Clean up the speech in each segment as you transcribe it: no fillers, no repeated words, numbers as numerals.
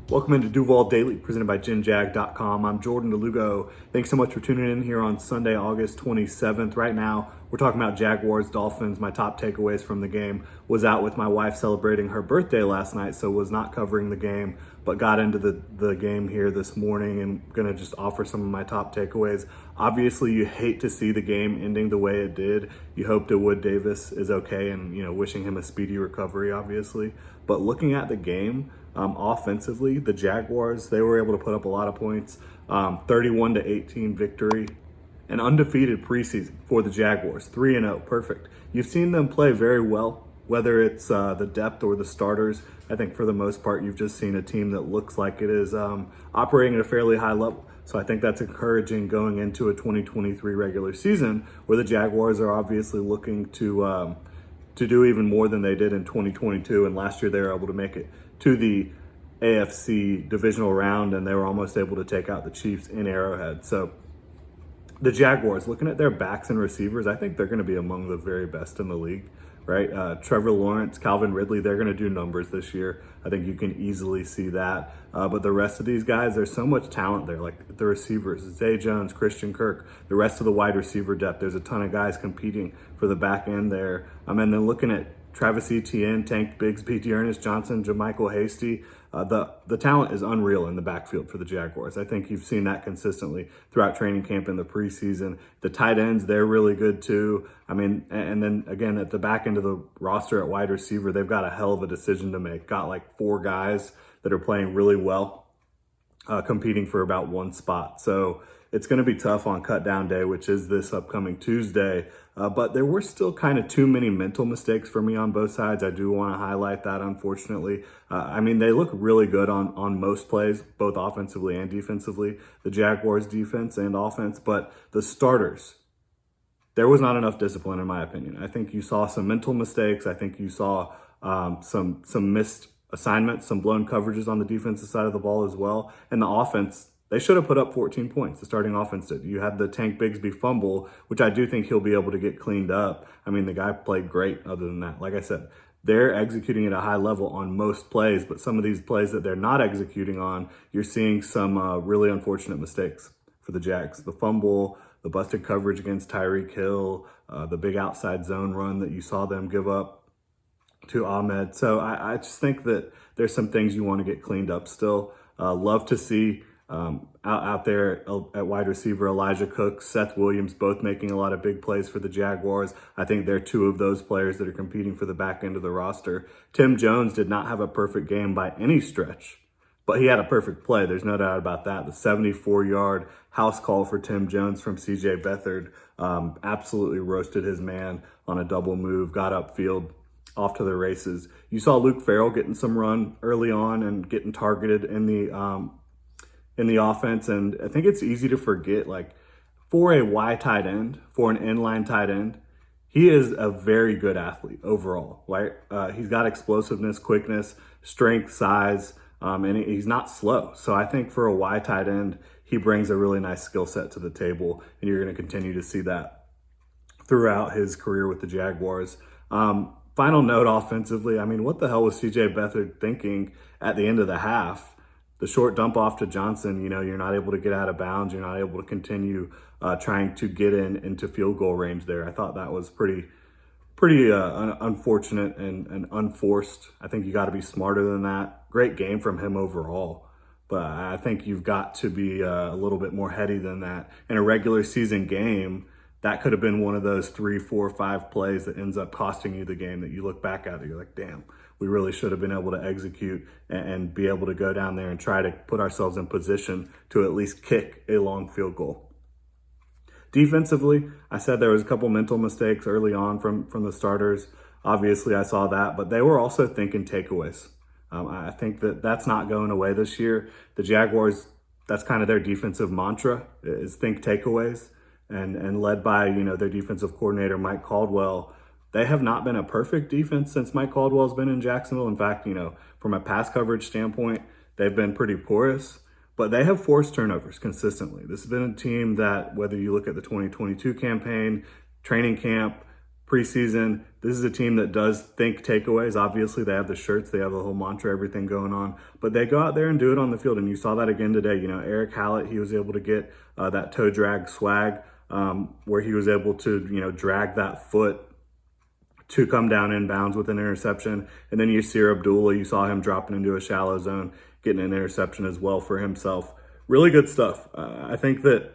Welcome into Duval Daily, presented by GenJag.com. I'm Jordan DeLugo. Thanks so much for tuning in here on Sunday, August 27th. Right now, we're talking about Jaguars, Dolphins. My top takeaways from the game. Was out with my wife celebrating her birthday last night, so was not covering the game, but got into the game here this morning and gonna just offer some of my top takeaways. Obviously, you hate to see the game ending the way it did. You hope that Wood Davis is okay and, wishing him a speedy recovery, obviously. But looking at the game, offensively, the Jaguars, they were able to put up a lot of points. 31-18 victory. An undefeated preseason for the Jaguars, 3-0, perfect. You've seen them play very well, whether it's the depth or the starters. I think for the most part, you've just seen a team that looks like it is operating at a fairly high level. So I think that's encouraging going into a 2023 regular season where the Jaguars are obviously looking to do even more than they did in 2022. And last year they were able to make it to the AFC divisional round, and they were almost able to take out the Chiefs in Arrowhead. So the Jaguars, looking at their backs and receivers, I think they're going to be among the very best in the league, right? Trevor Lawrence, Calvin Ridley, they're going to do numbers this year. I think you can easily see that. But the rest of these guys, there's so much talent there. Like the receivers, Zay Jones, Christian Kirk, the rest of the wide receiver depth. There's a ton of guys competing for the back end there. And then looking at Travis Etienne, Tank Bigsby, Dearness Johnson, JaMychal Hasty. The talent is unreal in the backfield for the Jaguars. I think you've seen that consistently throughout training camp in the preseason. The tight ends, they're really good too. I mean, and then again, at the back end of the roster at wide receiver, they've got a hell of a decision to make. Got like 4 guys that are playing really well, competing for about one spot. So it's going to be tough on cut down day, which is this upcoming Tuesday. But there were still kind of too many mental mistakes for me on both sides. I do want to highlight that, unfortunately. I mean, they look really good on most plays, both offensively and defensively, the Jaguars defense and offense. But the starters, there was not enough discipline, in my opinion. I think you saw some mental mistakes. I think you saw some missed assignments, some blown coverages on the defensive side of the ball as well. And the offense, they should have put up 14 points. The starting offense did. You had the Tank Bigsby fumble, which I do think he'll be able to get cleaned up. I mean, the guy played great other than that. Like I said, they're executing at a high level on most plays, but some of these plays that they're not executing on, you're seeing some really unfortunate mistakes for the Jags. The fumble, the busted coverage against Tyreek Hill, the big outside zone run that you saw them give up to Ahmed. So I just think that there's some things you want to get cleaned up still. Love to see out there at wide receiver, Elijah Cook, Seth Williams, both making a lot of big plays for the Jaguars. I think they're 2 of those players that are competing for the back end of the roster. Tim Jones did not have a perfect game by any stretch, but he had a perfect play. There's no doubt about that. The 74-yard house call for Tim Jones from CJ Beathard absolutely roasted his man on a double move, got upfield, off to the races. You saw Luke Farrell getting some run early on and getting targeted in the offense. And I think it's easy to forget, like, for a Y tight end, for an inline tight end, he is a very good athlete overall, right? He's got explosiveness, quickness, strength, size, and he's not slow. So I think for a Y tight end, he brings a really nice skill set to the table, and you're going to continue to see that throughout his career with the Jaguars. Final note offensively, I mean, what the hell was CJ Beathard thinking at the end of the half? The short dump off to Johnson, you're not able to get out of bounds. You're not able to continue trying to get into field goal range there. I thought that was pretty unfortunate and unforced. I think you got to be smarter than that. Great game from him overall, but I think you've got to be a little bit more heady than that. In a regular season game, that could have been one of those 3, 4, 5 plays that ends up costing you the game that you look back at and you're like, damn, we really should have been able to execute and be able to go down there and try to put ourselves in position to at least kick a long field goal. Defensively, I said there was a couple mental mistakes early on from the starters. Obviously, I saw that, but they were also thinking takeaways. I think that's not going away this year. The Jaguars, that's kind of their defensive mantra, is think takeaways. And led by, their defensive coordinator, Mike Caldwell, they have not been a perfect defense since Mike Caldwell's been in Jacksonville. In fact, from a pass coverage standpoint, they've been pretty porous, but they have forced turnovers consistently. This has been a team that, whether you look at the 2022 campaign, training camp, preseason. This is a team that does think takeaways. Obviously, they have the shirts, they have the whole mantra, everything going on, but they go out there and do it on the field. And you saw that again today. Eric Hallett, he was able to get that toe drag swag where he was able to, drag that foot to come down in bounds with an interception. And then Yasir Abdullah, you saw him dropping into a shallow zone, getting an interception as well for himself. Really good stuff. I think that,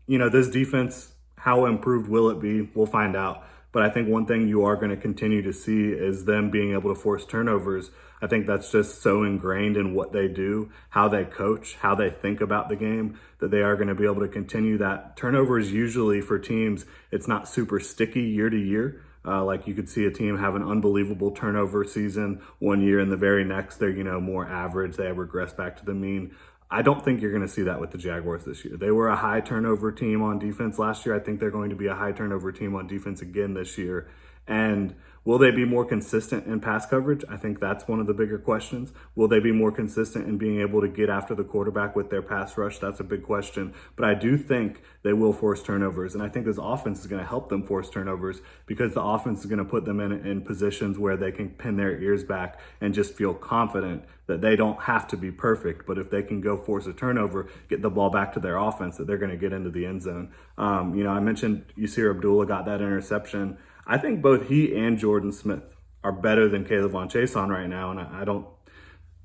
this defense, how improved will it be? We'll find out. But I think one thing you are going to continue to see is them being able to force turnovers. I think that's just so ingrained in what they do, how they coach, how they think about the game, that they are going to be able to continue that. Turnovers usually for teams, it's not super sticky year to year. Like you could see a team have an unbelievable turnover season one year and the very next they're, more average. They have regressed back to the mean. I don't think you're going to see that with the Jaguars this year. They were a high turnover team on defense last year. I think they're going to be a high turnover team on defense again this year. And will they be more consistent in pass coverage? I think that's one of the bigger questions. Will they be more consistent in being able to get after the quarterback with their pass rush? That's a big question. But I do think they will force turnovers. And I think this offense is going to help them force turnovers because the offense is going to put them in positions where they can pin their ears back and just feel confident that they don't have to be perfect. But if they can go force a turnover, get the ball back to their offense, that they're going to get into the end zone. I mentioned Yasir Abdullah got that interception. I think both he and Jordan Smith are better than K'Lavon Chaisson right now. And I don't,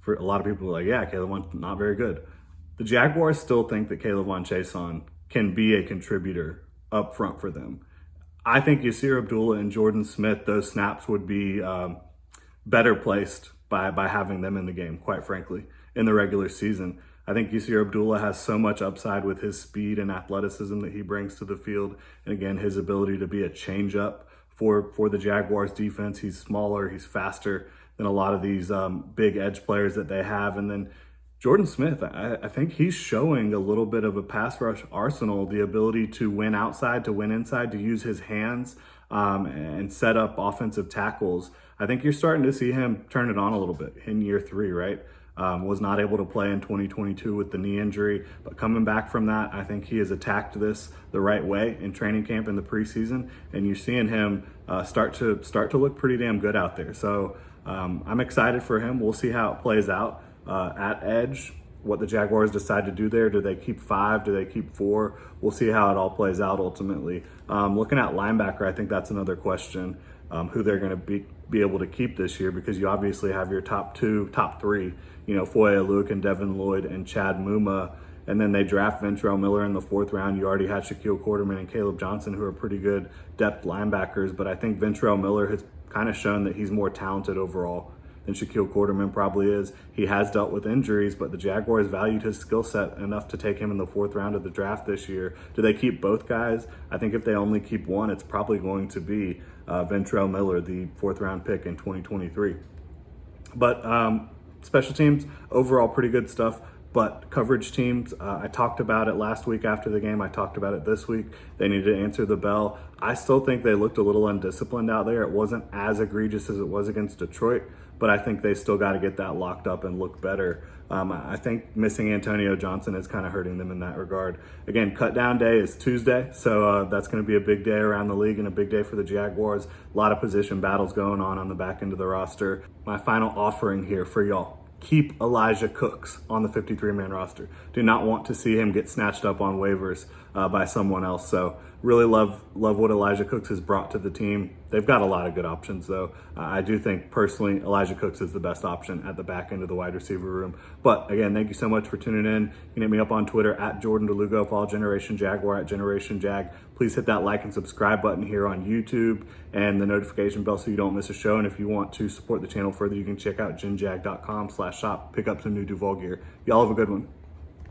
for a lot of people are like, yeah, K'Lavon's not very good. The Jaguars still think that K'Lavon Chaisson can be a contributor up front for them. I think Yasir Abdullah and Jordan Smith, those snaps would be better placed by having them in the game, quite frankly, in the regular season. I think Yasir Abdullah has so much upside with his speed and athleticism that he brings to the field. And again, his ability to be a change-up for the Jaguars defense. He's smaller, he's faster than a lot of these big edge players that they have. And then Jordan Smith, I think he's showing a little bit of a pass rush arsenal, the ability to win outside, to win inside, to use his hands and set up offensive tackles. I think you're starting to see him turn it on a little bit in year 3, right? Was not able to play in 2022 with the knee injury, but coming back from that, I think he has attacked this the right way in training camp in the preseason, and you're seeing him start to look pretty damn good out there. So I'm excited for him. We'll see how it plays out at edge, what the Jaguars decide to do there. Do they keep 5? Do they keep 4? We'll see how it all plays out ultimately. Looking at linebacker, I think that's another question, who they're going to be able to keep this year, because you obviously have your top 3, Foye Luke and Devin Lloyd and Chad Muma, and then they draft Ventrell Miller in the 4th round. You already had Shaquille Quarterman and Caleb Johnson, who are pretty good depth linebackers, but I think Ventrell Miller has kind of shown that he's more talented overall than Shaquille Quarterman probably is. He has dealt with injuries, but the Jaguars valued his skill set enough to take him in the 4th round of the draft this year. Do they keep both guys? I think if they only keep one, it's probably going to be Ventrell Miller, the 4th round pick in 2023. But special teams, overall pretty good stuff. But coverage teams, I talked about it last week after the game. I talked about it this week. They need to answer the bell. I still think they looked a little undisciplined out there. It wasn't as egregious as it was against Detroit, but I think they still got to get that locked up and look better. I think missing Antonio Johnson is kind of hurting them in that regard. Again, cut down day is Tuesday, so that's going to be a big day around the league and a big day for the Jaguars. A lot of position battles going on the back end of the roster. My final offering here for y'all: keep Elijah Cooks on the 53-man roster. Do not want to see him get snatched up on waivers by someone else. So really love what Elijah Cooks has brought to the team. They've got a lot of good options, though. I do think, personally, Elijah Cooks is the best option at the back end of the wide receiver room. But, again, thank you so much for tuning in. You can hit me up on Twitter, at Jordan DeLugo. Follow Generation Jaguar, at Generation Jag. Please hit that like and subscribe button here on YouTube and the notification bell so you don't miss a show. And if you want to support the channel further, you can check out genjag.com/shop. Pick up some new Duval gear. Y'all have a good one.